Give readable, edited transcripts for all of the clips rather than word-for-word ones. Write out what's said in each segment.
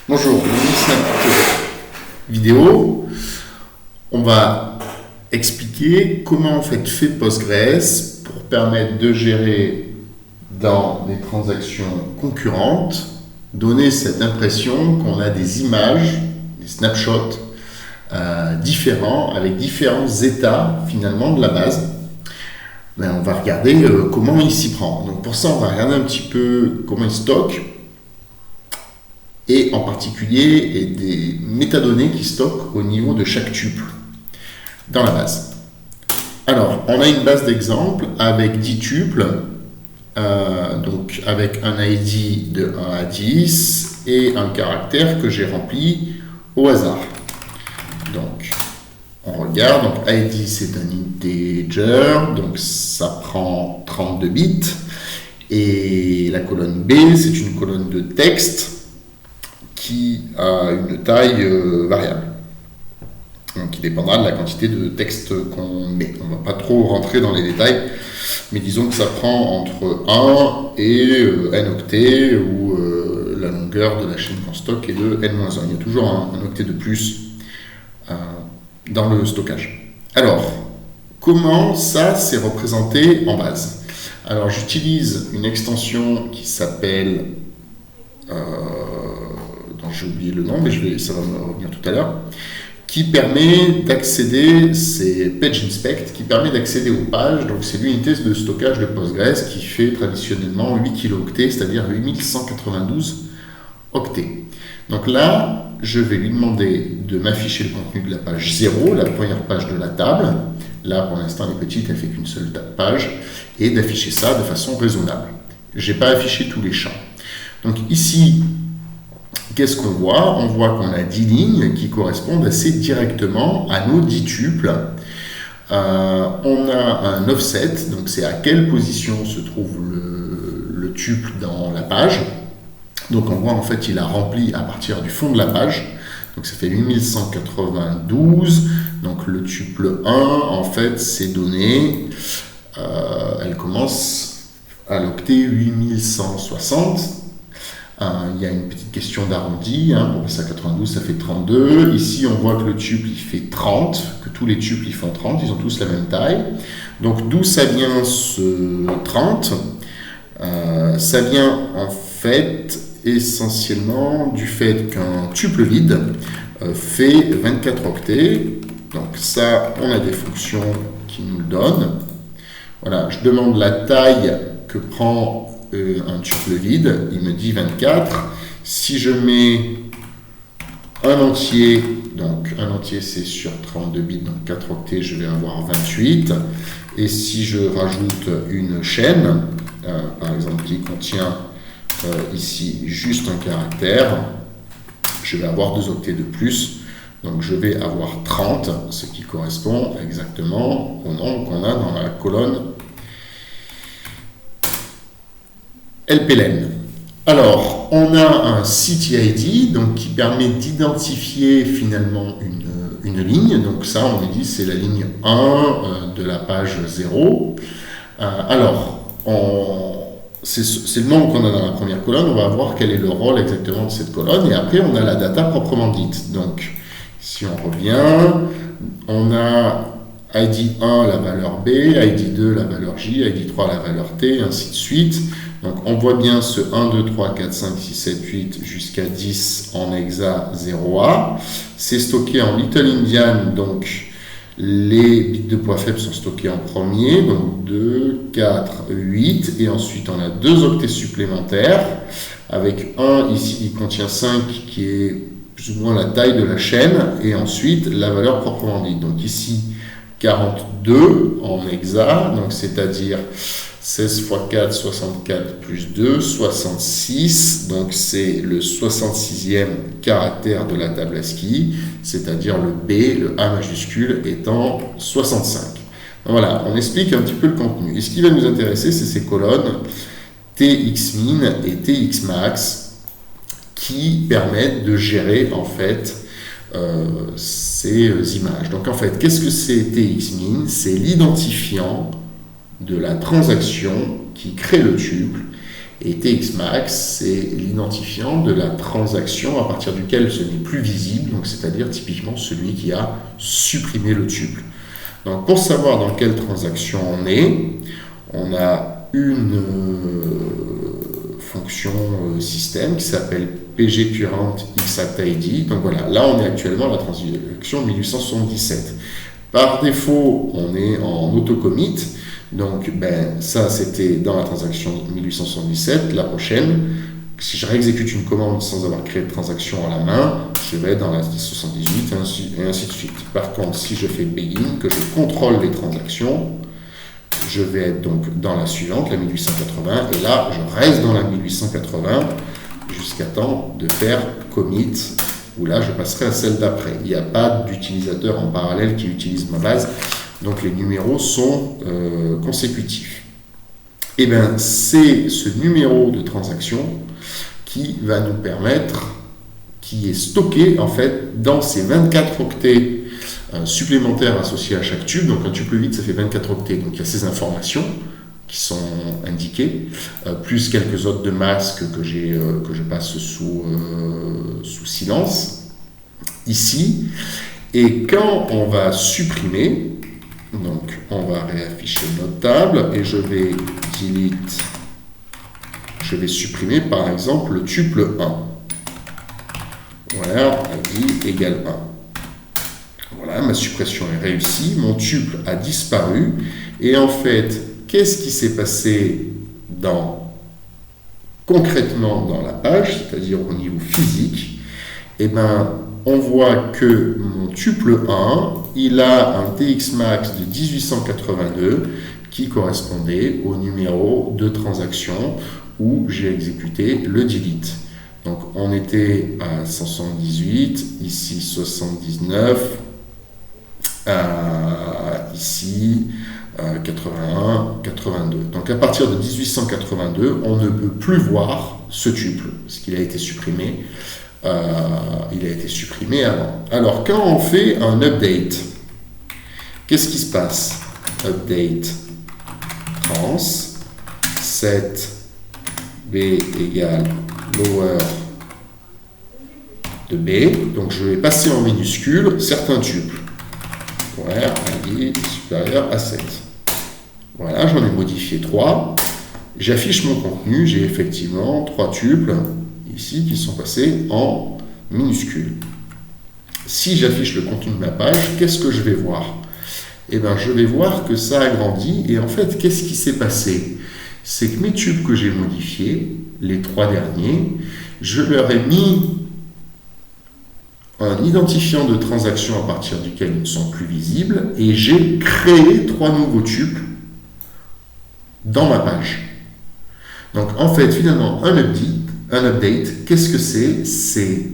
Bonjour, dans cette vidéo, on va expliquer comment en fait fait Postgres pour permettre de gérer dans des transactions concurrentes, donner cette impression qu'on a des images, des snapshots différents avec différents états finalement de la base. On va regarder comment il s'y prend. Donc pour ça, on va regarder un petit peu comment il stocke et en particulier des métadonnées qui stockent au niveau de chaque tuple dans la base. Alors, on a une base d'exemple avec 10 tuples, donc avec un ID de 1 à 10 et un caractère que j'ai rempli au hasard. Donc, on regarde, donc ID c'est un integer, donc ça prend 32 bits, et la colonne B c'est une colonne de texte qui a une taille variable, donc qui dépendra de la quantité de texte qu'on met. On ne va pas trop rentrer dans les détails, mais disons que ça prend entre 1 et n octets, où la longueur de la chaîne qu'on stocke est de n-1. Il y a toujours un octet de plus dans le stockage. Alors, comment ça s'est représenté en base? Alors, j'utilise une extension qui s'appelle... j'ai oublié le nom, mais ça va me revenir tout à l'heure, qui permet d'accéder, c'est PageInspect, qui permet d'accéder aux pages. Donc c'est l'unité de stockage de Postgres qui fait traditionnellement 8 kilooctets, c'est-à-dire 8192 octets. Donc là, je vais lui demander de m'afficher le contenu de la page 0, la première page de la table. Là, pour l'instant, elle est petite, elle fait qu'une seule page, et d'afficher ça de façon raisonnable. Je n'ai pas affiché tous les champs. Donc ici, qu'est-ce qu'on voit? On voit qu'on a 10 lignes qui correspondent assez directement à nos 10 tuples. On a un offset, donc c'est à quelle position se trouve le tuple dans la page. Donc on voit en fait il a rempli à partir du fond de la page. Donc ça fait 8192. Donc le tuple 1, en fait, ces données, elle commence à l'octet 8160. Il y a une petite question d'arrondi, pour passer à 92, ça fait 32. Ici, on voit que le tuple, il fait 30, que tous les tuples, ils font 30, ils ont tous la même taille. Donc, d'où ça vient ce 30? Ça vient, en fait, essentiellement du fait qu'un tuple vide fait 24 octets. Donc, ça, on a des fonctions qui nous le donnent. Voilà, je demande la taille que prend un tuple vide, il me dit 24. Si je mets un entier, donc un entier c'est sur 32 bits, donc 4 octets, je vais avoir 28. Et si je rajoute une chaîne, par exemple qui contient ici juste un caractère, je vais avoir 2 octets de plus. Donc je vais avoir 30, ce qui correspond exactement au nombre qu'on a dans la colonne LPLN. Alors, on a un CTID donc, qui permet d'identifier finalement une ligne. Donc ça, on dit c'est la ligne 1 de la page 0. C'est le nombre qu'on a dans la première colonne. On va voir quel est le rôle exactement de cette colonne. Et après, on a la data proprement dite. Donc, si on revient, on a ID 1 la valeur B, ID 2 la valeur J, ID 3 la valeur T, ainsi de suite. Donc on voit bien ce 1, 2, 3, 4, 5, 6, 7, 8 jusqu'à 10 en hexa 0A. C'est stocké en Little Indian, donc les bits de poids faible sont stockés en premier, donc 2, 4, 8, et ensuite on a 2 octets supplémentaires, avec un ici qui contient 5 qui est plus ou moins la taille de la chaîne, et ensuite la valeur proprement dite. Donc ici 42 en hexa, donc c'est-à-dire 16 x 4, 64 plus 2, 66. Donc c'est le 66e caractère de la table ASCII, c'est-à-dire le B, le A majuscule étant 65. Donc voilà, on explique un petit peu le contenu. Et ce qui va nous intéresser, c'est ces colonnes TXmin et TXmax qui permettent de gérer en fait ces images. Donc en fait, qu'est-ce que c'est TXmin? C'est l'identifiant de la transaction qui crée le tuple Et TXMax, c'est l'identifiant de la transaction à partir duquel ce n'est plus visible, donc c'est-à-dire typiquement celui qui a supprimé le tuple. Donc pour savoir dans quelle transaction on a une fonction système qui s'appelle pgcurrent_xActID. Donc voilà, là on est actuellement à la transaction 1877. Par défaut, on est en autocommit. Donc ça c'était dans la transaction 1877. La prochaine, si je réexécute une commande sans avoir créé de transaction à la main, je vais dans la 78 et ainsi de suite. Par contre, si je fais begin, que je contrôle les transactions, je vais être donc dans la suivante, la 1880, et là, je reste dans la 1880 jusqu'à temps de faire commit, où là, je passerai à celle d'après. Il n'y a pas d'utilisateur en parallèle qui utilise ma base, donc les numéros sont consécutifs. Et bien, c'est ce numéro de transaction qui va nous permettre, qui est stocké en fait dans ces 24 octets supplémentaires associés à chaque tube. Donc un tuple 8, ça fait 24 octets. Donc il y a ces informations qui sont indiquées, plus quelques autres de masques que je passe sous silence ici. Et quand on va supprimer, donc on va réafficher notre table et je vais delete, je vais supprimer par exemple le tuple 1. Voilà, i égale 1. Voilà, ma suppression est réussie, mon tuple a disparu, et en fait, qu'est-ce qui s'est passé concrètement dans la page, c'est-à-dire au niveau physique? Eh bien, on voit que mon tuple 1, il a un TXMax de 1882 qui correspondait au numéro de transaction où j'ai exécuté le delete. Donc on était à 178, ici 79, ici 81, 82. Donc à partir de 1882, on ne peut plus voir ce tuple, parce qu'il a été supprimé. Il a été supprimé avant. Alors quand on fait un update, qu'est-ce qui se passe? Update trans, set b égale lower de b, donc je vais passer en minuscule certains tuples. Voilà, i supérieur à 7. Voilà, j'en ai modifié 3. J'affiche mon contenu, j'ai effectivement 3 tuples ici qui sont passés en minuscules. Si j'affiche le contenu de ma page, qu'est-ce que je vais voir? Eh bien, je vais voir que ça a grandi, et en fait, qu'est-ce qui s'est passé? C'est que mes tubes que j'ai modifiés, les 3 derniers, je leur ai mis un identifiant de transaction à partir duquel ils ne sont plus visibles, et j'ai créé 3 nouveaux tuples dans ma page. Donc, en fait, finalement, un update, qu'est-ce que c'est? C'est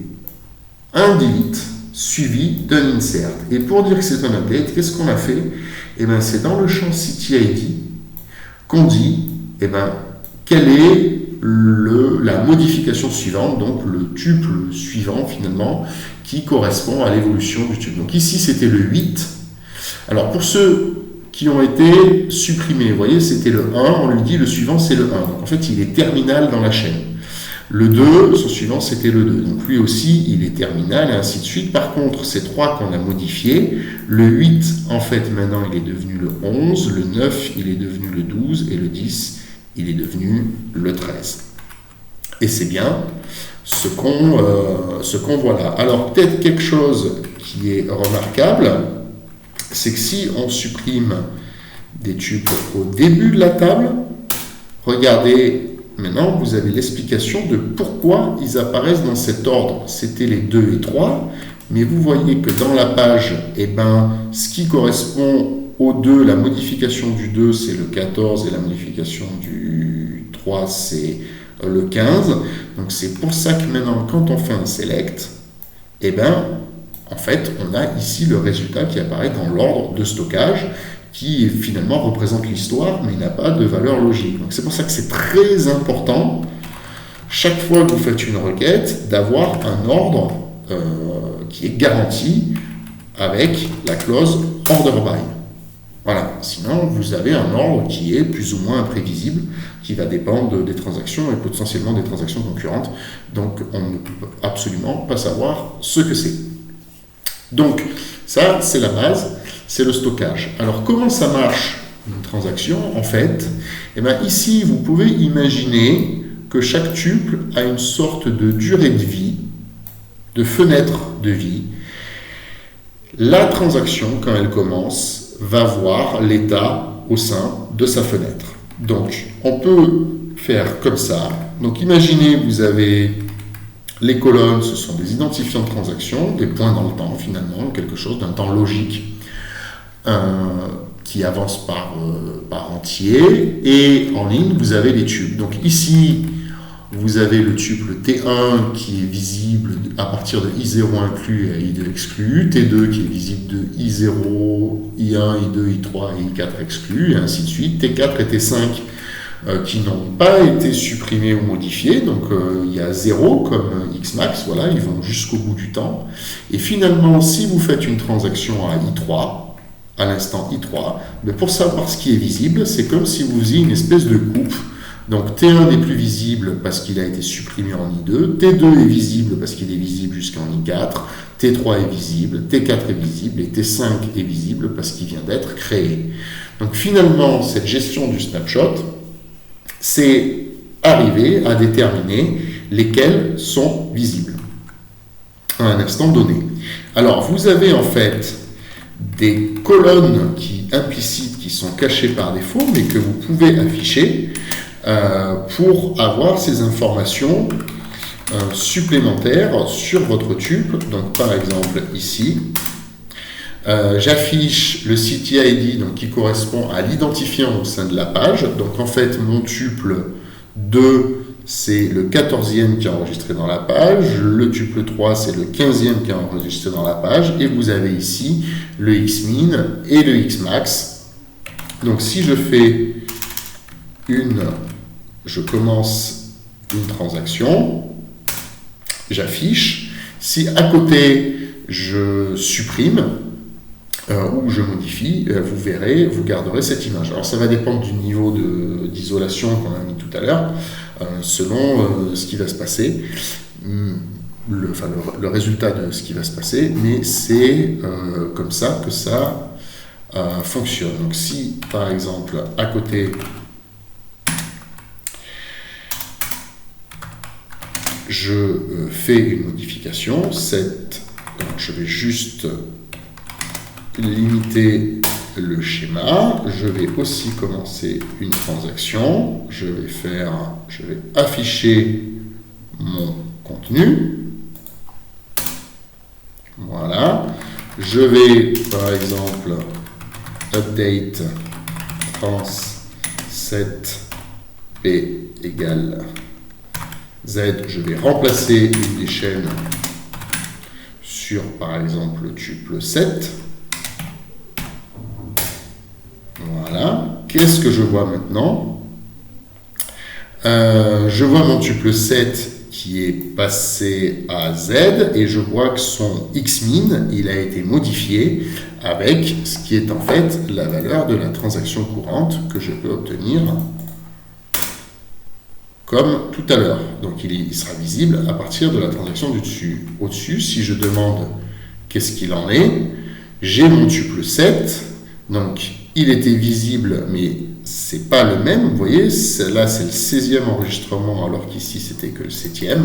un delete suivi d'un insert. Et pour dire que c'est un update, qu'est-ce qu'on a fait? Eh bien, c'est dans le champ CityID qu'on dit, eh bien, quelle est la modification suivante, donc le tuple suivant, finalement, qui correspond à l'évolution du tuple. Donc ici, c'était le 8. Alors, pour ceux qui ont été supprimés, vous voyez, c'était le 1, on lui dit le suivant, c'est le 1. Donc, en fait, il est terminal dans la chaîne. Le 2, son suivant, c'était le 2. Donc lui aussi, il est terminal, et ainsi de suite. Par contre, ces 3 qu'on a modifiés, le 8, en fait, maintenant, il est devenu le 11, le 9, il est devenu le 12, et le 10, il est devenu le 13. Et c'est bien ce qu'on voit là. Alors, peut-être quelque chose qui est remarquable, c'est que si on supprime des tuples au début de la table, regardez. Maintenant, vous avez l'explication de pourquoi ils apparaissent dans cet ordre. C'était les 2 et 3, mais vous voyez que dans la page, eh ben, ce qui correspond au 2, la modification du 2, c'est le 14, et la modification du 3, c'est le 15. Donc c'est pour ça que maintenant, quand on fait un select, eh ben, en fait, on a ici le résultat qui apparaît dans l'ordre de stockage, qui finalement représente l'histoire, mais il n'a pas de valeur logique. Donc c'est pour ça que c'est très important, chaque fois que vous faites une requête, d'avoir un ordre qui est garanti avec la clause order by. Voilà, sinon vous avez un ordre qui est plus ou moins imprévisible, qui va dépendre des transactions et potentiellement des transactions concurrentes. Donc on ne peut absolument pas savoir ce que c'est. Donc ça, c'est la base, c'est le stockage. Alors comment ça marche une transaction? En fait, eh bien, ici vous pouvez imaginer que chaque tuple a une sorte de durée de vie, de fenêtre de vie. La transaction, quand elle commence, va voir l'état au sein de sa fenêtre. Donc, on peut faire comme ça. Donc, imaginez, vous avez les colonnes, ce sont des identifiants de transaction, des points dans le temps, finalement, quelque chose d'un temps logique qui avance par entier. Et en ligne, vous avez les tubes. Donc, ici, vous avez le tuple T1 qui est visible à partir de I0 inclus et I2 exclu, T2 qui est visible de I0, I1, I2, I3 et I4 exclus, et ainsi de suite, T4 et T5 qui n'ont pas été supprimés ou modifiés, donc il y a 0 comme Xmax, voilà, ils vont jusqu'au bout du temps. Et finalement, si vous faites une transaction à I3, à l'instant I3, mais pour savoir ce qui est visible, c'est comme si vous faisiez une espèce de coupe. Donc T1 n'est plus visible parce qu'il a été supprimé en I2, T2 est visible parce qu'il est visible jusqu'en I4, T3 est visible, T4 est visible et T5 est visible parce qu'il vient d'être créé. Donc finalement, cette gestion du snapshot, c'est arriver à déterminer lesquels sont visibles à un instant donné. Alors vous avez en fait des colonnes implicites qui sont cachées par défaut mais que vous pouvez afficher pour avoir ces informations supplémentaires sur votre tuple. Donc par exemple ici, j'affiche le CTID donc, qui correspond à l'identifiant au sein de la page. Donc en fait mon tuple 2 c'est le 14e qui est enregistré dans la page, le tuple 3 c'est le 15e qui est enregistré dans la page, et vous avez ici le Xmin et le Xmax. Donc si je fais je commence une transaction, j'affiche. Si à côté je supprime ou je modifie, vous verrez, vous garderez cette image. Alors ça va dépendre du niveau d'isolation qu'on a mis tout à l'heure, selon ce qui va se passer, le résultat de ce qui va se passer, mais c'est comme ça que ça fonctionne. Donc si par exemple à côté je fais une modification, donc je vais juste limiter le schéma, je vais aussi commencer une transaction, je vais afficher mon contenu, voilà, je vais par exemple update trans 7p égale Z, je vais remplacer une des chaînes sur, par exemple, le tuple 7. Voilà. Qu'est-ce que je vois maintenant? Je vois mon tuple 7 qui est passé à Z et je vois que son Xmin, il a été modifié avec ce qui est en fait la valeur de la transaction courante que je peux obtenir comme tout à l'heure. Donc il sera visible à partir de la transaction du dessus. Au-dessus, si je demande qu'est-ce qu'il en est, j'ai mon tuple 7, donc il était visible, mais c'est pas le même, vous voyez, là c'est le 16e enregistrement, alors qu'ici c'était que le 7e.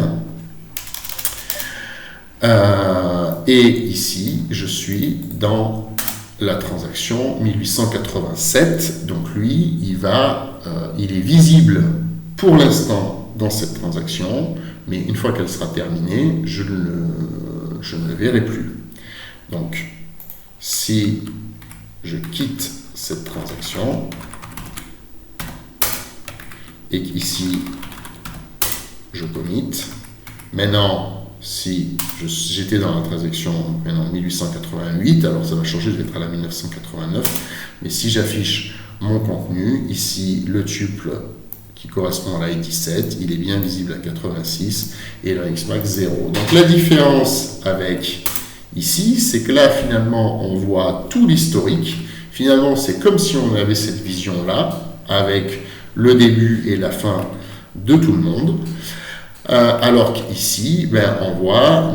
Et ici, je suis dans la transaction 1887, donc lui, il est visible pour l'instant dans cette transaction, mais une fois qu'elle sera terminée, je ne le verrai plus. Donc, si je quitte cette transaction, et qu'ici, je commit, maintenant, si j'étais dans la transaction maintenant 1888, alors ça va changer, je vais être à la 1989, mais si j'affiche mon contenu, ici, le tuple qui correspond à la 17, il est bien visible à 86 et le Xmax 0. Donc la différence avec ici, c'est que là finalement on voit tout l'historique Finalement, c'est comme si on avait cette vision-là, avec le début et la fin de tout le monde. Alors qu'ici, on voit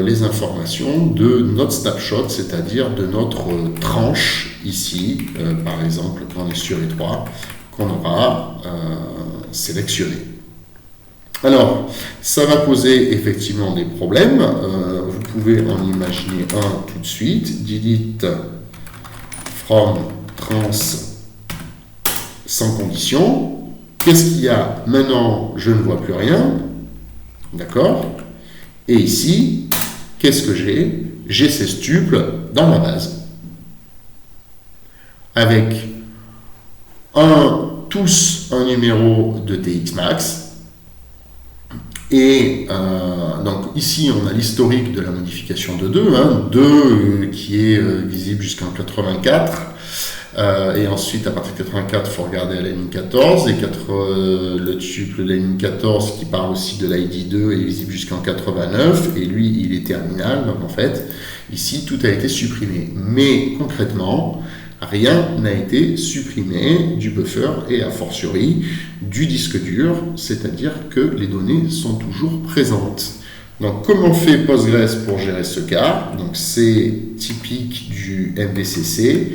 les informations de notre snapshot, c'est-à-dire de notre tranche ici, par exemple, quand on est sur E3, qu'on aura sélectionné. Alors, ça va poser effectivement des problèmes. Vous pouvez en imaginer un tout de suite. Delete from trans sans condition. Qu'est-ce qu'il y a maintenant? Je ne vois plus rien. D'accord? Et ici, qu'est-ce que j'ai? J'ai ces tuples dans ma base. Avec tous un numéro de TX max. Et donc ici, on a l'historique de la modification de 2. 2 qui est visible jusqu'en 84. Et ensuite, à partir de 84, il faut regarder à la ligne 14. Et le tuple de la ligne 14, qui part aussi de l'ID 2, est visible jusqu'en 89. Et lui, il est terminal. Donc en fait, ici, tout a été supprimé. Mais concrètement, rien n'a été supprimé du buffer et a fortiori du disque dur, c'est-à-dire que les données sont toujours présentes. Donc comment fait Postgres pour gérer ce cas? Donc c'est typique du MVCC,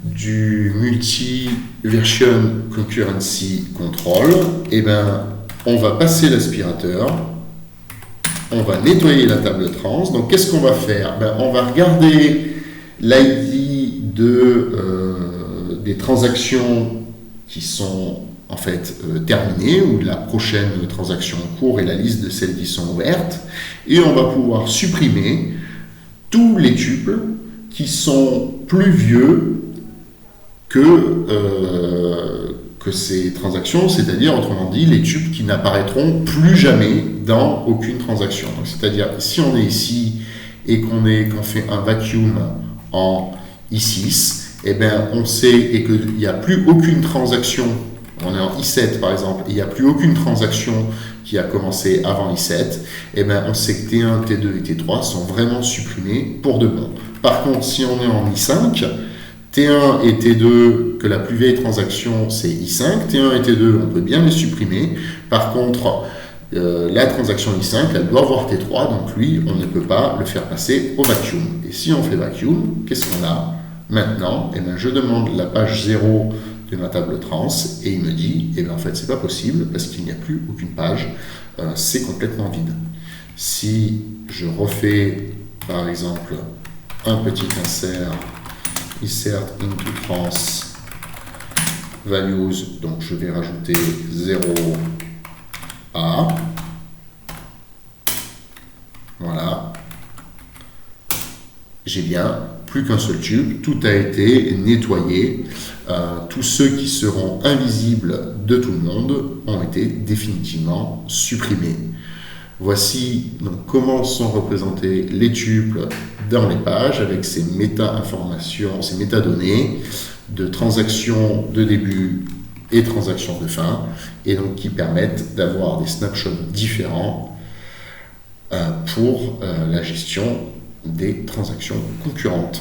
du Multi-Version Concurrency Control. On va passer l'aspirateur, on va nettoyer la table trans. Donc qu'est-ce qu'on va faire? On va regarder l'ID des transactions qui sont en fait terminées, ou de la prochaine transaction en cours, et la liste de celles qui sont ouvertes, et on va pouvoir supprimer tous les tuples qui sont plus vieux que ces transactions, c'est-à-dire autrement dit les tuples qui n'apparaîtront plus jamais dans aucune transaction. Donc, c'est-à-dire si on est ici et qu'on fait un vacuum en I6, on sait et qu'il n'y a plus aucune transaction, on est en I7 par exemple, et il n'y a plus aucune transaction qui a commencé avant I7, on sait que T1, T2 et T3 sont vraiment supprimés pour de bon. Par contre, si on est en I5, T1 et T2, que la plus vieille transaction c'est I5, T1 et T2, on peut bien les supprimer. Par contre, la transaction I5, elle doit avoir T3, donc lui, on ne peut pas le faire passer au vacuum. Et si on fait vacuum, qu'est-ce qu'on a maintenant? Je demande la page 0 de ma table trans et il me dit, en fait, c'est pas possible parce qu'il n'y a plus aucune page, c'est complètement vide. Si je refais, par exemple, un petit insert into trans values, donc je vais rajouter 0A, voilà, j'ai bien plus qu'un seul tube, tout a été nettoyé, tous ceux qui seront invisibles de tout le monde ont été définitivement supprimés. Voici donc comment sont représentés les tuples dans les pages avec ces méta-informations, ces métadonnées de transactions de début et transactions de fin, et donc qui permettent d'avoir des snapshots différents pour la gestion des transactions concurrentes.